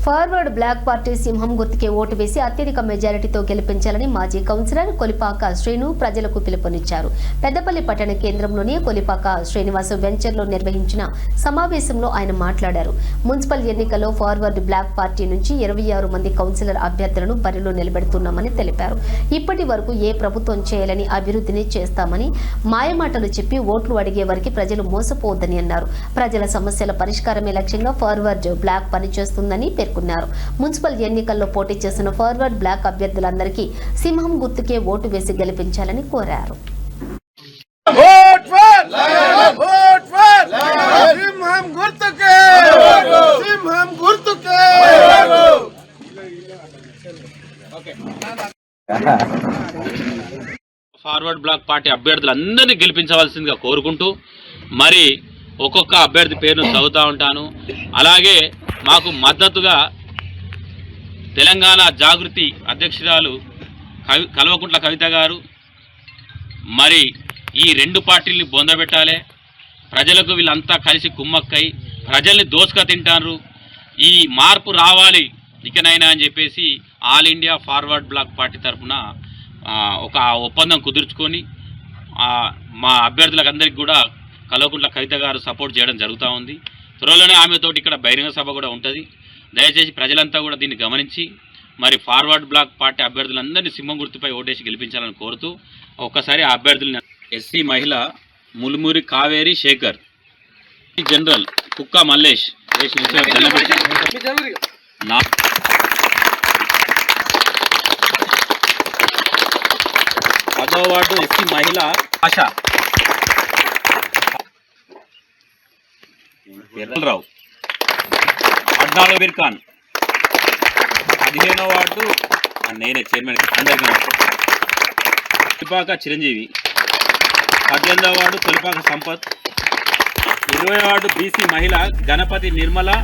Forward bloc party సింహం గుర్తుకే vote వేసి అత్యధిక మెజారిటీతో గెలిపించాలని మాజీ కౌన్సిలర్ కొలిపాక శ్రీను ప్రజలకు పిలుపునిచ్చారు. పెద్దపల్లి పట్టణ కేంద్రంలోని కొలిపాక శ్రీనివాస వెంచర్లో నిర్వహించిన సమావేశంలో ఆయన మాట్లాడారు. మున్సిపల్ ఎన్నికల్లో ఫార్వర్డ్ బ్లాక్ పార్టీ నుంచి 26 మంది కౌన్సిలర్ అభ్యర్థులను బరిలో నిలబెడుతున్నామని తెలిపారు. ఇప్పటి వరకు ఏ ప్రభుత్వం చేయాలని అభివృద్ధిని చేస్తామని మాయమాటలు చెప్పి ఓట్లు అడిగే వారికి ప్రజలు మోసపోవద్దని అన్నారు. ప్రజల సమస్యల పరిష్కారమే లక్ష్యంగా ఫార్వర్డ్ బ్లాక్ పనిచేస్తుందని పేర్కొన్నారు. మున్సిపల్ ఎన్నికల్లో పోటీ చేసిన ఫార్వర్డ్ బ్లాక్ అభ్యర్థులందరికీ సింహం గుర్తుకే ఓటు వేసి గెలిపించాలని కోరారు. ఫార్వర్డ్ బ్లాక్ పార్టీ అభ్యర్థులందరినీ గెలిపించవలసిందిగా కోరుకుంటూ మరి ఒక్కొక్క అభ్యర్థి పేరును చదువుతూ ఉంటాను. అలాగే మాకు మద్దతుగా తెలంగాణ జాగృతి అధ్యక్షురాలు కల్వకుంట్ల కవిత గారు మరి ఈ రెండు పార్టీల్ని బొందబెట్టాలి, ప్రజలకు వీళ్ళంతా కలిసి కుమ్మక్కై ప్రజల్ని దోసుక తింటారు, ఈ మార్పు రావాలి ఇకనైనా అని చెప్పేసి all India forward bloc party తరఫున ఒక ఒప్పందం కుదుర్చుకొని మా అభ్యర్థులకు అందరికీ కూడా కల్వకుంట్ల కవిత గారు సపోర్ట్ చేయడం జరుగుతూ ఉంది. త్వరలోనే ఆమెతోటి ఇక్కడ బహిరంగ సభ కూడా ఉంటుంది. దయచేసి ప్రజలంతా కూడా దీన్ని గమనించి మరి ఫార్వర్డ్ బ్లాక్ పార్టీ అభ్యర్థులందరినీ సింహం గుర్తుపై ఓటేసి గెలిపించాలని కోరుతూ ఒక్కసారి ఆ అభ్యర్థులను ఎస్సీ మహిళ ములుమూరి కావేరి శేఖర్, జనరల్ కుక్క మల్లేష్, 10వ వార్డు ఎస్సీ మహిళ ఆశా రావు, 14 బిర్ఖాన్, 15వ వార్డు నేనే చైర్మన్ అందరికీ, కొలిపాక చిరంజీవి, 18వ వార్డు కొలిపాక సంపత్, 20వ వార్డు బీసీ మహిళ గణపతి నిర్మల.